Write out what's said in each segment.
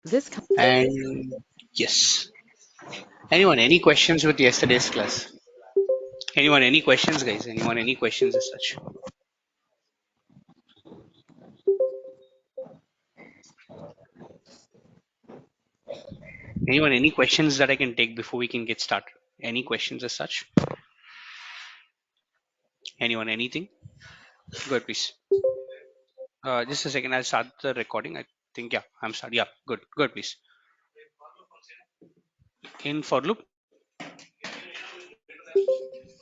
This And yes, anyone, any questions with yesterday's class? Anyone, any questions, guys? Anyone, any questions as such? Anyone, any questions that I can take before we can get started? Any questions as such? Anyone, anything? Go ahead, please. Just a second, I'll start the recording. I think, yeah, I'm starting. Yeah, good. Good, please. In for loop,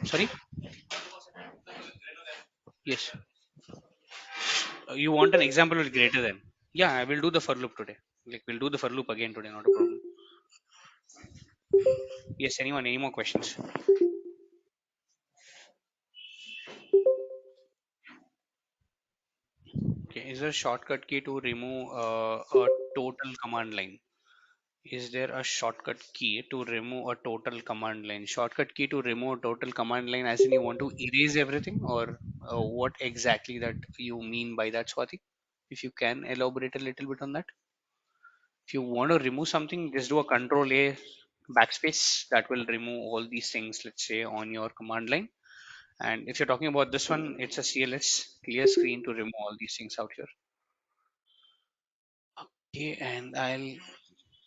sorry. Yes. You want an example with greater than? Yeah, I will do the for loop today. Like, we'll do the for loop again today, not a problem. Yes, anyone, any more questions? Okay, is there a shortcut key to remove a total command line? Is there a shortcut key to remove a total command line? Shortcut key to remove a total command line, as in you want to erase everything, or what exactly that you mean by that, Swati? If you can elaborate a little bit on that. If you want to remove something, just do a Control A backspace. That will remove all these things, let's say, on your command line. And if you're talking about this one, it's a CLS clear screen to remove all these things out here. Okay, and I'll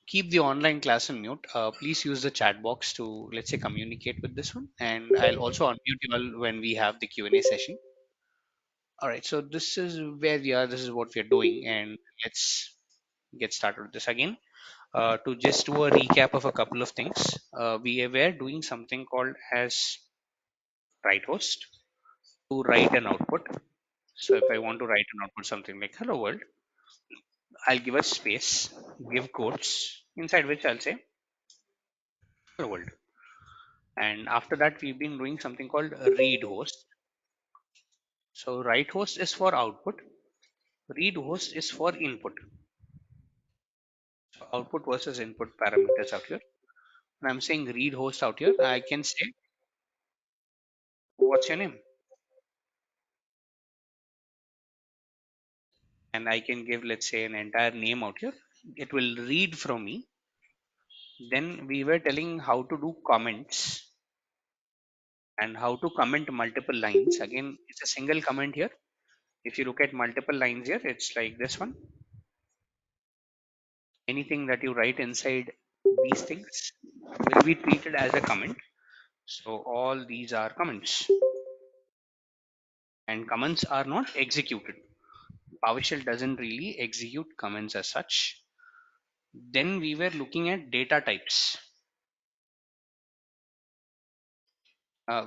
keep the online class on mute. Please use the chat box to, let's say, communicate with this one. And I'll also unmute you all when we have the Q&A session. All right, so this is where we are. This is what we're doing. And let's get started with this again. To just do a recap of a couple of things, we were doing something called as write host to write an output. So if I want to write an output something like hello world, I'll give a space, give quotes, inside which I'll say hello world. And after that, we've been doing something called read host. So write host is for output, read host is for input. So output versus input parameters out here. When I'm saying read host out here, I can say, what's your name? And I can give, let's say, an entire name out here. It will read from me. Then we were telling how to do comments and how to comment multiple lines. Again, it's a single comment here. If you look at multiple lines here, it's like this one. Anything that you write inside these things will be treated as a comment. So all these are comments, and comments are not executed. PowerShell doesn't really execute comments as such. Then we were looking at data types.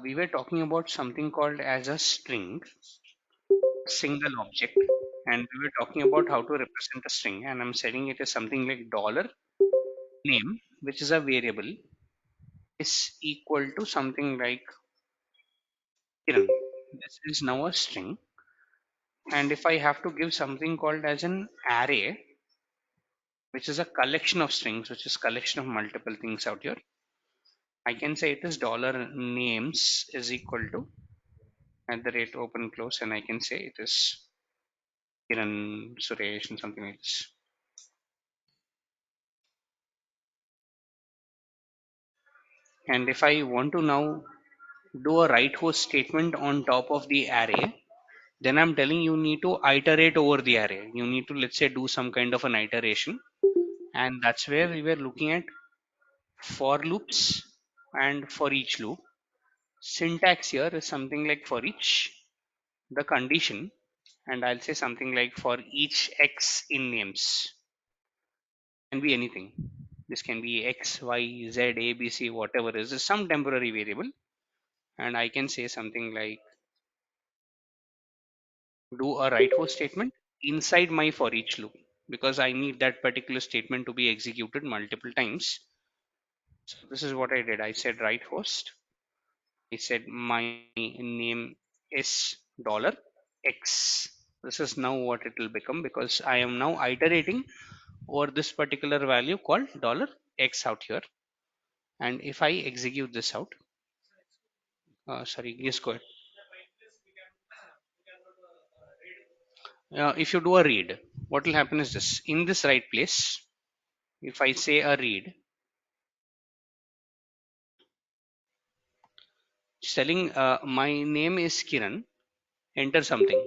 We were talking about something called as a string, single object, and we were talking about how to represent a string. And I'm setting it as something like dollar name, which is a variable, is equal to something like Kiran. This is now a string. And if I have to give something called as an array, which is a collection of strings, which is collection of multiple things out here, I can say it is dollar names is equal to at the rate open close, and I can say it is Kiran, Suresh, and something like this. And if I want to now do a write host statement on top of the array, then I'm telling you need to iterate over the array. You need to, let's say, do some kind of an iteration. And that's where we were looking at for loops and for each loop. Syntax here is something like for each, the condition, and I'll say something like for each x in names. Can be anything. This can be x, y, z, a, b, c, whatever is some temporary variable. And I can say something like do a write host statement inside my for each loop because I need that particular statement to be executed multiple times. So this is what I did. I said write host. I said my name is dollar x. This is now what it will become because I am now iterating over this particular value called dollar x out here. And if I execute this out, sorry, yes, go ahead. If you do a read, what will happen is this: in this right place, If I say a read, it's telling my name is Kiran, enter something.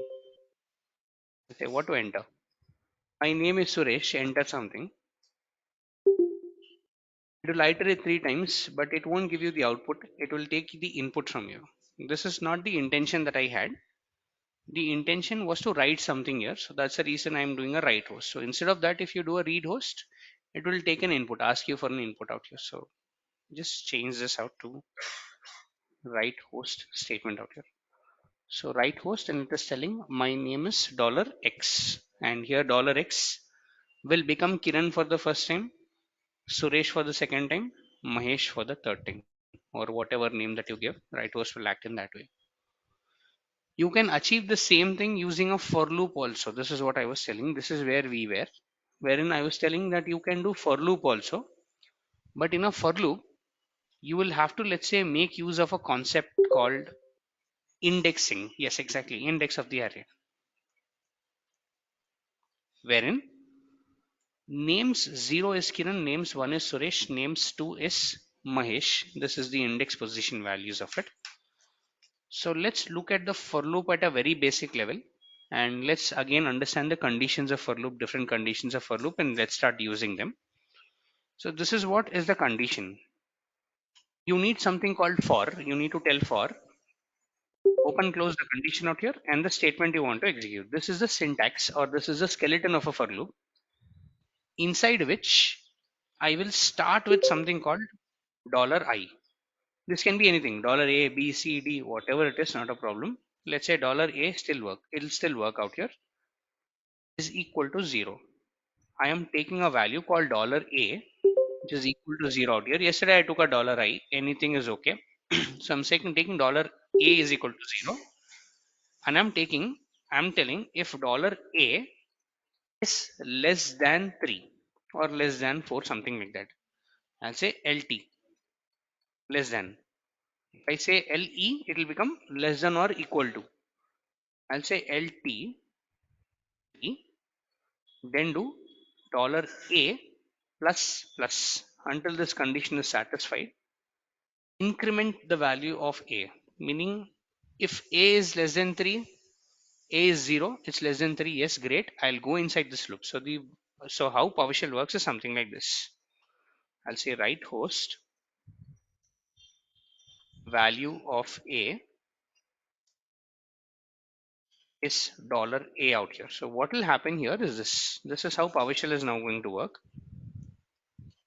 Say what to enter. My name is Suresh, enter something. It will iterate three times, but it won't give you the output. It will take the input from you. This is not the intention that I had. The intention was to write something here. So that's the reason I'm doing a write host. So instead of that, if you do a read host, it will take an input, ask you for an input out here. So just change this out to write host statement out here. So write host, and it is telling my name is $X, and here $X will become Kiran for the first time, Suresh for the second time, Mahesh for the third time, or whatever name that you give. Write host will act in that way. You can achieve the same thing using a for loop also. This is what I was telling. This is where we were, wherein I was telling that you can do for loop also. But in a for loop, you will have to, let's say, make use of a concept called indexing. Yes, exactly. Index of the array. Wherein names 0 is Kiran, names 1 is Suresh, names 2 is Mahesh. This is the index position values of it. So let's look at the for loop at a very basic level, and let's again understand the conditions of for loop, different conditions of for loop, and let's start using them. So this is what is the condition. You need something called for. You need to tell for open close the condition out here and the statement you want to execute. This is the syntax, or this is the skeleton of a for loop, inside which I will start with something called $I. This can be anything, $A, B, C, D, whatever it is, not a problem. Let's say $A still work. It'll still work out here, is equal to 0. I am taking a value called $A, which is equal to 0 out here. Yesterday I took a $I. Anything is okay. So I'm taking $A is equal to 0, and I'm telling if $A is less than 3 or less than 4, something like that. I'll say LT, less than. If I say LE, it will become less than or equal to. I'll say LT, then do $A plus plus until this condition is satisfied. Increment the value of A, meaning if A is less than 3, A is 0, it's less than 3, yes, great, I'll go inside this loop. So how PowerShell works is something like this. I'll say write host value of A is $A out here. So what will happen here is this. This is how PowerShell is now going to work.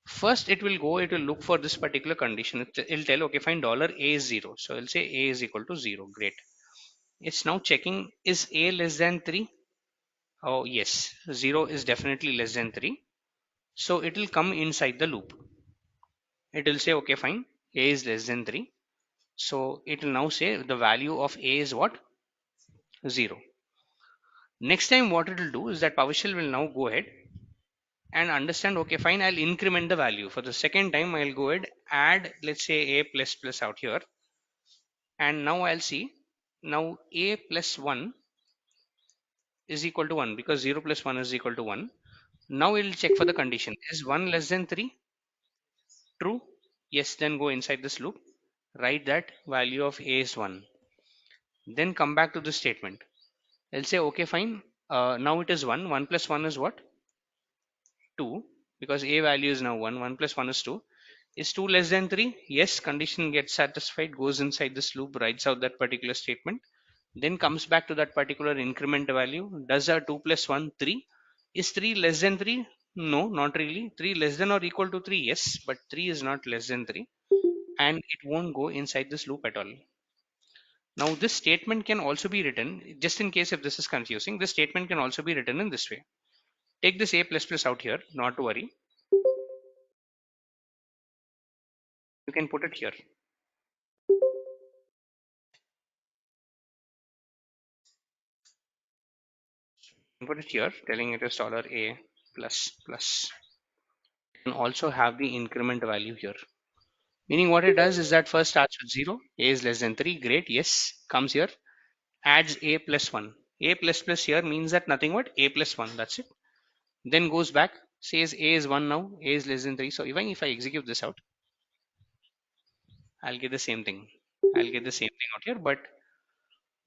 First, it will look for this particular condition. It'll tell, okay, fine, $A is 0. So I'll say A is equal to 0. Great. It's now checking, is A less than 3? Oh, yes, 0 is definitely less than 3. So it will come inside the loop. It will say, okay, fine, A is less than 3. So it will now say the value of A is what? 0. Next time, what it will do is that PowerShell will now go ahead and understand, okay, fine, I'll increment the value. For the second time, I'll go ahead, add, let's say, A plus plus out here. And now I'll see, now A plus 1 is equal to 1, because 0 plus 1 is equal to 1. Now it will check for the condition. Is 1 less than 3? True. Yes, then go inside this loop. Write that value of A is 1. Then come back to the statement. I'll say, okay, fine. Now it is 1. 1 plus 1 is what? 2. Because A value is now 1. 1 plus 1 is 2. Is 2 less than 3? Yes, condition gets satisfied, goes inside this loop, writes out that particular statement, then comes back to that particular increment value. Does a 2 plus 1 3? Is 3 less than 3? No, not really. 3 less than or equal to 3? Yes, but 3 is not less than 3, and it won't go inside this loop at all. Now this statement can also be written, just in case if this is confusing, this statement can also be written in this way. Take this A++ out here, not to worry. You can put it here. Put it here, telling it is $A++. And also have the increment value here. Meaning what it does is that first starts with 0, A is less than 3, great, yes, comes here, adds A plus 1. A plus plus here means that nothing but A plus 1, that's it. Then goes back, Says A is 1 now, A is less than 3. So even if I execute this out, I'll get the same thing. I'll get the same thing out here, but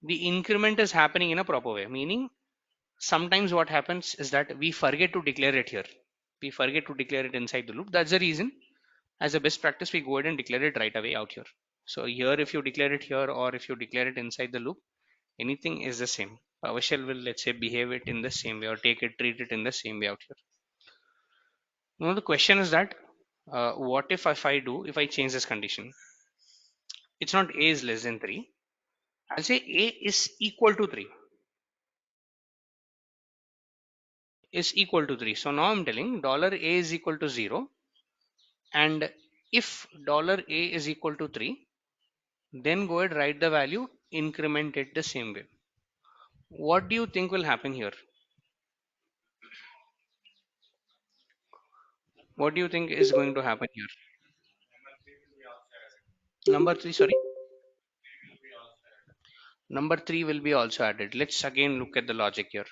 the increment is happening in a proper way, meaning sometimes what happens is that we forget to declare it here. We forget to declare it inside the loop. That's the reason, as a best practice, we go ahead and declare it right away out here. So here, if you declare it here or if you declare it inside the loop, anything is the same. PowerShell will, let's say, behave it in the same way or treat it in the same way out here. Now the question is that what if I change this condition? It's not A is less than 3. I'll say A is equal to 3. Is equal to 3. So now I'm telling $A is equal to 0. And if $A is equal to 3, then go ahead, write the value, increment it the same way. What do you think will happen here? What do you think is going to happen here? Number 3, sorry. Number 3 will be also added. Let's again look at the logic here.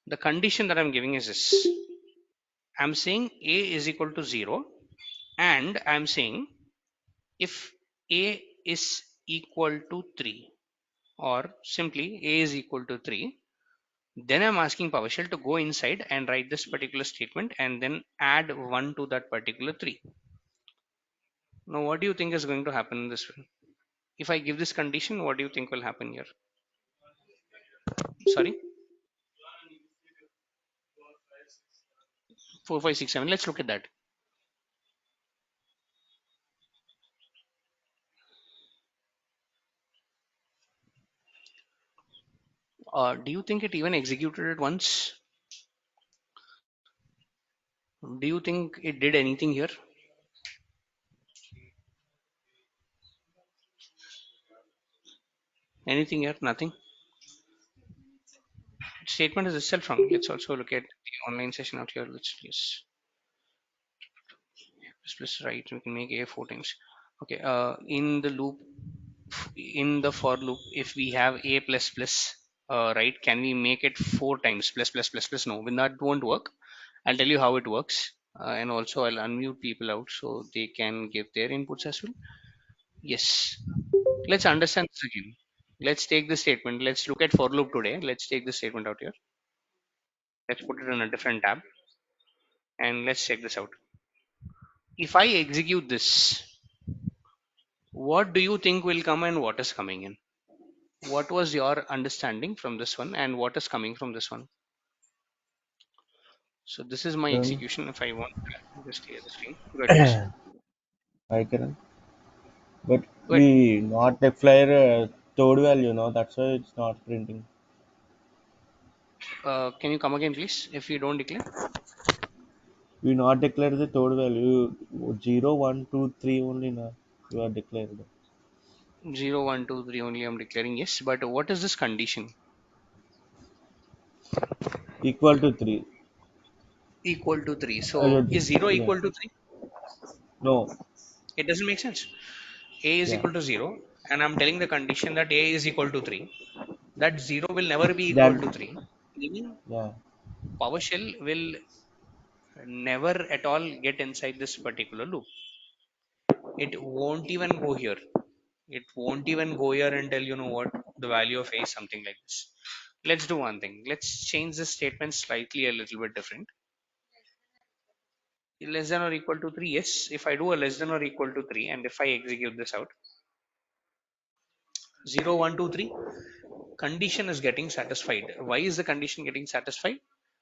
The condition that I'm giving is this. I'm saying A is equal to 0, and I'm saying if A is equal to 3, or simply A is equal to 3, then I'm asking PowerShell to go inside and write this particular statement and then add 1 to that particular 3. Now what do you think is going to happen in this way? If I give this condition, what do you think will happen here? Sorry, 4, 5, 6, 7. Let's look at that. Do you think it even executed it once? Do you think it did anything here? Anything here? Nothing. Statement is itself wrong. Let's also look at the online session out here. Let's just plus right. We can make A 4 times. Okay. In the loop, in the for loop, if we have A plus plus, right, can we make it 4 times plus plus plus plus? No, that won't work. I'll tell you how it works. And also I'll unmute people out so they can give their inputs as well. Yes. Let's understand this again. Let's take the statement. Let's look at for loop today. Let's take the statement out here. Let's put it in a different tab and let's check this out. If I execute this, what do you think will come and what is coming in? What was your understanding from this one and what is coming from this one? So this is my Um, execution. If I want to just clear the screen, go ahead, please. I can, but Go ahead. we not declare a third value, no. That's why it's not printing. Can you come again, please? If you don't declare We not declare the third value. 0, 1, 2, 3 only, na. You are declared 0, 1, 2, 3 only, I'm declaring yes. But what is this condition? equal to 3. Equal to 3. Uh, So is 0 yeah. equal to 3? No. It doesn't make sense. A is Yeah. equal to 0, and I'm telling the condition that A is equal to 3. That 0 will never be equal to Then 3. Meaning yeah. PowerShell will never at all get inside this particular loop. It won't even go here. It won't even go here and tell, you know what, the value of A is something like this. Let's do one thing. Let's change this statement slightly a little bit different. Less than or equal to 3. Yes, if I do a less than or equal to 3 and if I execute this out, 0, 1, 2, 3, condition is getting satisfied. Why is the condition getting satisfied?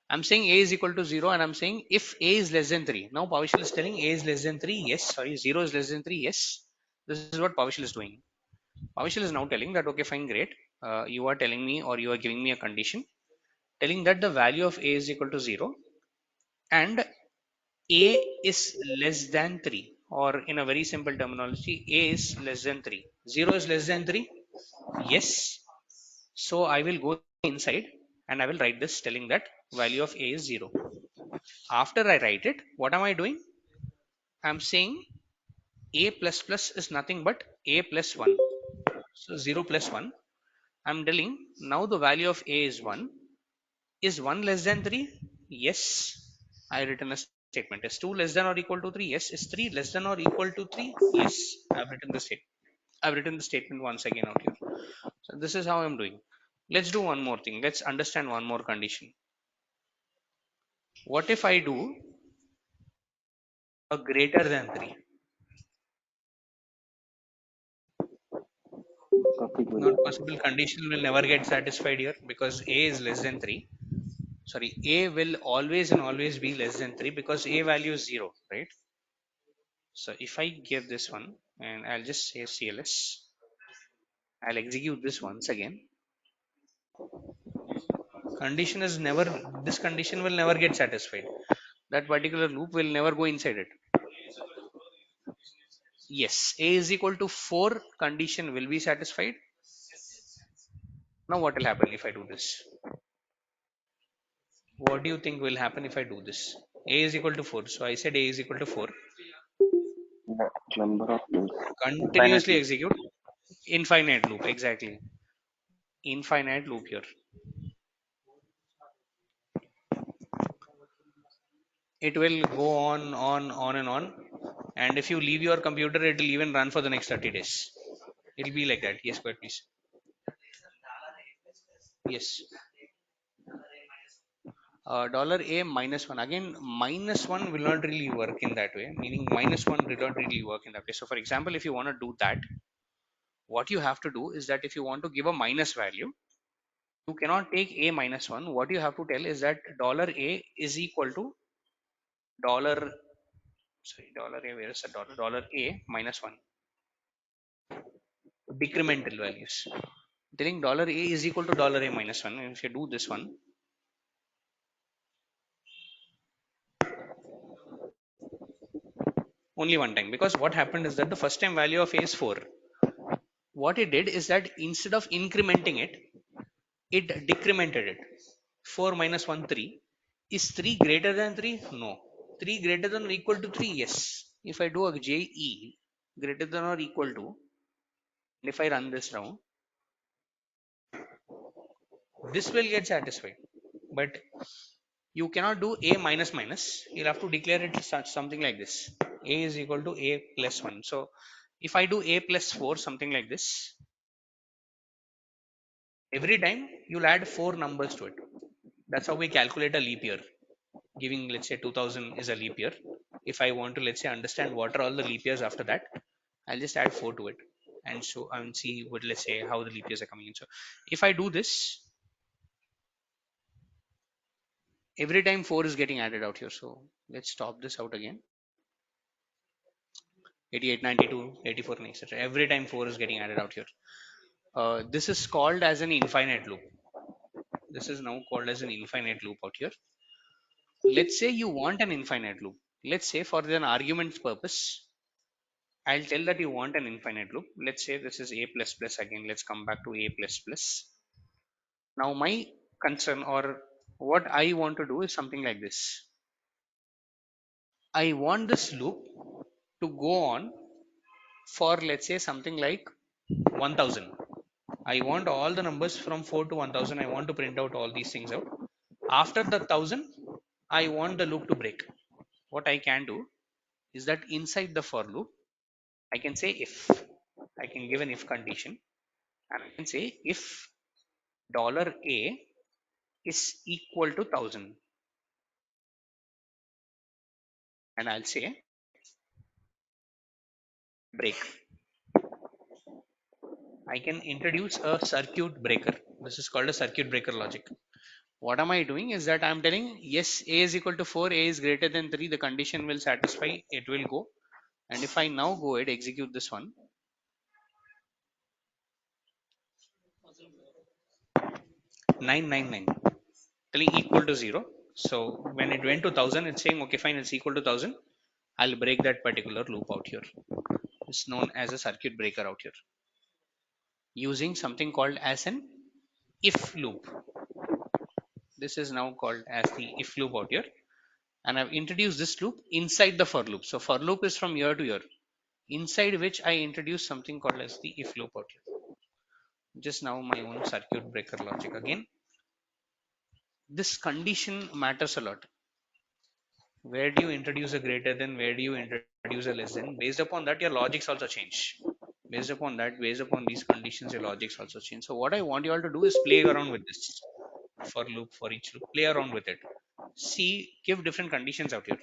I'm saying A is equal to 0 and I'm saying if A is less than 3. Now PowerShell is telling A is less than 3. Yes, sorry, 0 is less than 3. Yes, this is what PowerShell is doing. PowerShell is now telling that, okay, fine, great. You are telling me or you are giving me a condition telling that the value of A is equal to 0 and A is less than 3, or in a very simple terminology, A is less than 3. 0 is less than 3. Yes. So I will go inside and I will write this telling that value of A is 0. After I write it, what am I doing? I'm saying A plus plus is nothing but A plus 1. So 0 plus 1. I'm telling now the value of A is 1. Is 1 less than 3? Yes, I written a statement. Is 2 less than or equal to 3? Yes. Is 3 less than or equal to 3? Yes. I've written the statement. I've written the statement once again out here. So this is how I'm doing. Let's do one more thing. Let's understand one more condition. What if I do a greater than 3? Not possible. Condition will never get satisfied here because A is less than 3. Sorry, A will always and always be less than 3 because A value is 0, right? So if I give this one and I'll just say CLS, I'll execute this once again. Condition is never, this condition will never get satisfied. That particular loop will never go inside it. Yes, A is equal to 4 condition will be satisfied. Now what will happen if I do this? What do you think will happen if I do this? A is equal to 4. So I said A is equal to 4. The number of loops, infinite Continuously loop. execute. Infinite loop. Exactly. Infinite loop here. It will go on and on. And if you leave your computer, it will even run for the next 30 days. It'll be like that. Yes, go ahead, please. Yes. Dollar a minus one. Again, minus one will not really work in that way. Meaning minus one will not really work in that way. So, for example, if you want to do that, what you have to do is that if you want to give a minus value, you cannot take a minus one. What you have to tell is that dollar a is equal to dollar. Sorry, dollar a. Where is the dollar? Dollar a minus one. Decremental values. Telling dollar a is equal to dollar a minus one. And if you do this one, only one time, because what happened is that the first time value of a is 4. What it did is that instead of incrementing it, it decremented it. 4 minus 1 3. Is 3 greater than 3? No. 3 greater than or equal to 3? Yes. If I do a JE greater than or equal to, and if I run this round, this will get satisfied. But you cannot do a minus minus. You'll have to declare it such something like this. A is equal to a plus 1. So if I do a plus 4, something like this, every time you'll add 4 numbers to it. That's how we calculate a leap year. Giving, let's say, 2000 is a leap year. If I want to, let's say, understand what are all the leap years after that, I'll just add 4 to it and show and see what, let's say, how the leap years are coming in. So if I do this, every time 4 is getting added out here. So let's stop this out again. 88, 92, 84, and etc. Every time 4 is getting added out here. This is called as an infinite loop. This is now called as an infinite loop out here. Let's say you want an infinite loop. Let's say for an argument purpose, I'll tell that you want an infinite loop. Let's say this is a plus plus again. Let's come back to a plus plus. Now my concern or what I want to do is something like this. I want this loop to go on for, let's say, something like 1000. I want all the numbers from 4 to 1000. I want to print out all these things out. After the 1000, I want the loop to break. What I can do is that inside the for loop, I can say if. I can give an if condition and I can say if dollar a is equal to 1000, and I'll say break. I can introduce a circuit breaker. This is called a circuit breaker logic. What am I doing is that I'm telling yes, a is equal to 4, a is greater than 3, the condition will satisfy, it will go. And if I now go ahead execute this one, 999 telling equal to 0. So when it went to 1000, it's saying okay fine, it's equal to 1000. I'll break that particular loop out here. It's known as a circuit breaker out here, using something called as an if loop. This is now called as the if loop out here, and I've introduced this loop inside the for loop. So for loop is from year to year, inside which I introduce something called as the if loop out here. Just now my own circuit breaker logic again. This condition matters a lot. Where do you introduce a greater than? Where do you introduce a less than? Based upon that, your logics also change. Based upon these conditions, your logics also change. So what I want you all to do is play around with this for loop, for each loop. Play around with it. See, give different conditions out here.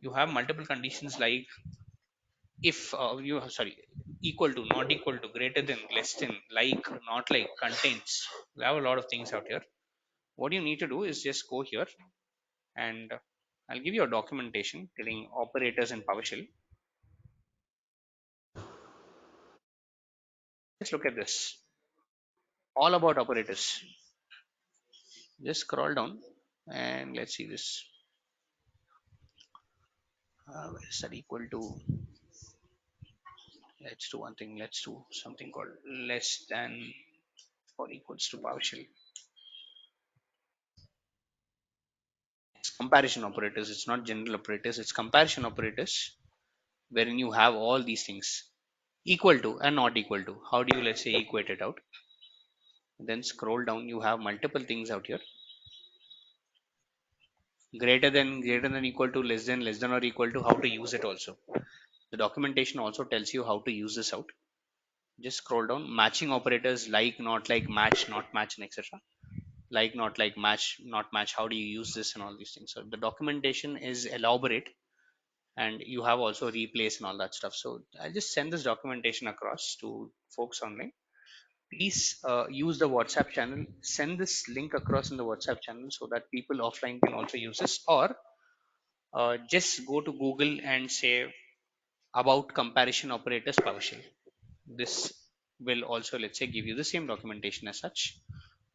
You have multiple conditions like if you sorry equal to, not equal to, greater than, less than, like, not like, contains. We have a lot of things out here. What you need to do is just go here and I'll give you a documentation telling operators in PowerShell. Let's look at this. All about operators. Just scroll down and let's see this. Where is that equal to? Let's do one thing. Let's do something called less than or equals to PowerShell. It's comparison operators. It's not general operators. It's comparison operators wherein you have all these things equal to and not equal to. How do you, let's say, equate it out? Then scroll down. You have multiple things out here. Greater than, equal to, less than or equal to. How to use it also. The documentation also tells you how to use this out. Just scroll down. Matching operators like, not like, match, not match, and etc. Like, not like, match, not match. How do you use this and all these things? So the documentation is elaborate, and you have also replace and all that stuff. So I'll just send this documentation across to folks online. Please use the WhatsApp channel. Send this link across in the WhatsApp channel so that people offline can also use this, or just go to Google and say about comparison operators PowerShell. This will also, let's say, give you the same documentation as such,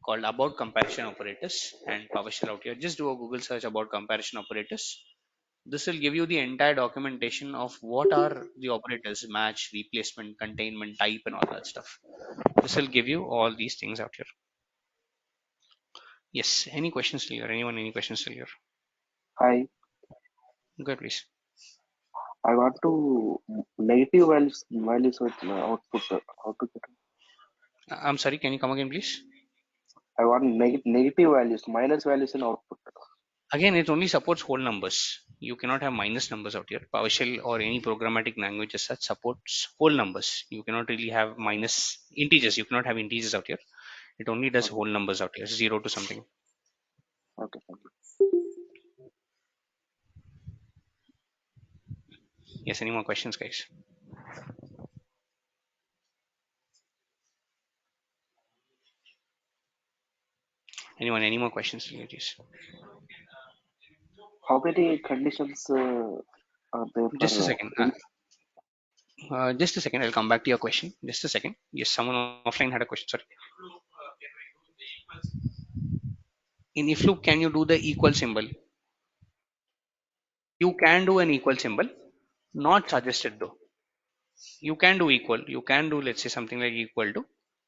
called about comparison operators and PowerShell out here. Just do a Google search about comparison operators. This will give you the entire documentation of what are the operators: match, replacement, containment, type, and all that stuff. This will give you all these things out here. Yes. Any questions till here? Anyone? Any questions till here? I Good, please. I want to negative values with output. How to get? I'm sorry. Can you come again, please? I want negative values, minus values in output. Again, it only supports whole numbers. You cannot have minus numbers out here. PowerShell or any programmatic language as such supports whole numbers. You cannot really have minus integers. You cannot have integers out here. It only does Okay, whole numbers out here, 0 to something. okay, thank you. Yes. Any more questions, guys? Anyone? Any more questions, ladies? How many conditions are there Just a for second. print? Just a second. I'll come back to your question. Just a second. Yes, someone offline had a question. Sorry. In if loop, can you do the equal symbol? You can do an equal symbol. Not suggested though. You can do equal. You can do, let's say, something like equal to.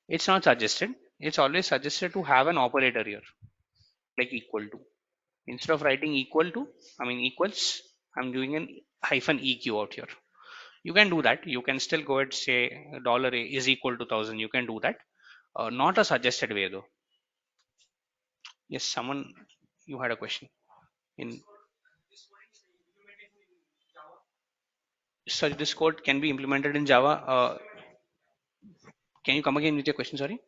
It's not suggested. It's always suggested to have an operator here, like equal to. Instead of writing equal to, I mean equals, I'm doing an hyphen EQ out here. You can do that. You can still go and say dollar $a is equal to 1,000. You can do that. Not a suggested way though. Yes, someone, you had a question. In Sorry, this code can be implemented in Java. Can you come again with your question? Sorry.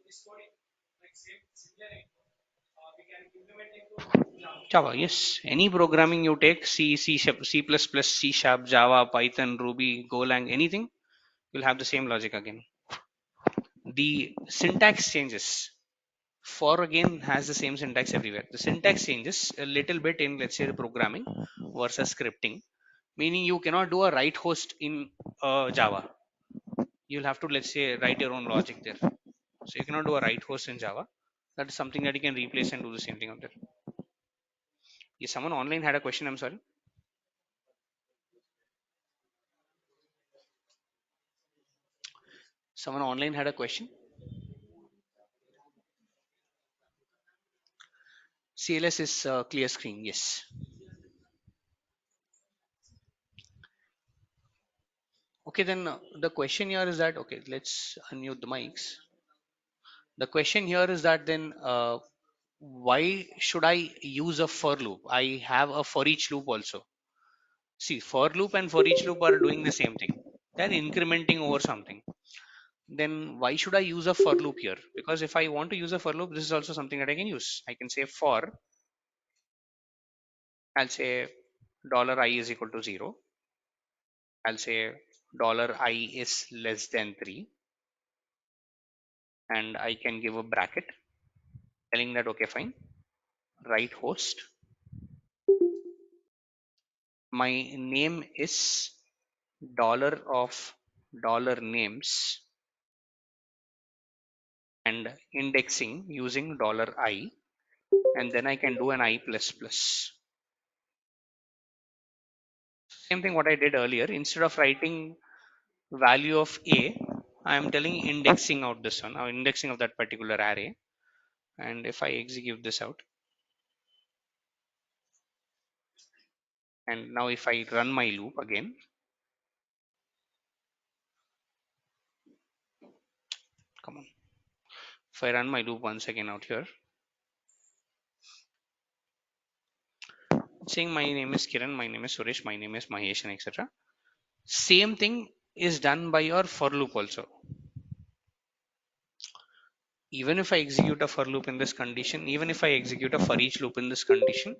Java, yes. Any programming you take, C, C, C++, C Sharp, Java, Python, Ruby, Golang, anything, you'll have the same logic again. The syntax changes. For again has the same syntax everywhere. The syntax changes a little bit in, let's say, the programming versus scripting, meaning you cannot do a write host in Java. You'll have to, let's say, write your own logic there. So you cannot do a write host in Java. That is something that you can replace and do the same thing out there. Yes, someone online had a question. I'm sorry. Someone online had a question. CLS is clear screen. Yes. Okay, then the question here is that, okay, let's unmute the mics. The question here is that then why should I use a for loop? I have a for each loop also. See, for loop and for each loop are doing the same thing. They're incrementing over something. Then why should I use a for loop here? Because if I want to use a for loop, this is also something that I can use. I can say for, I'll say dollar I is equal to 0. I'll say dollar I is less than 3, and I can give a bracket telling that okay, fine, write host. My name is dollar of dollar names and indexing using dollar I, and then I can do an I plus plus. Same thing what I did earlier. Instead of writing value of A, I am telling indexing out this one, or indexing of that particular array. And if I execute this out, and now if I run my loop again, come on. If I run my loop once again out here, saying my name is Kiran, my name is Suresh, my name is Mahesh, and etc. Same thing is done by your for loop also. Even if I execute a for loop in this condition, even if I execute a for each loop in this condition,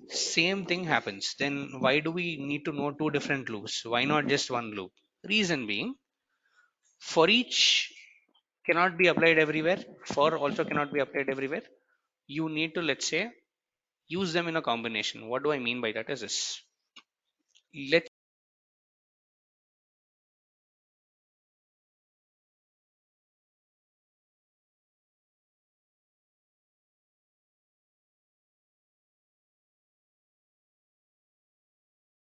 same thing happens. Then why do we need to know two different loops? Why not just one loop? Reason being, for each cannot be applied everywhere. For also cannot be applied everywhere. You need to, let's say, use them in a combination. What do I mean by that is this. Let's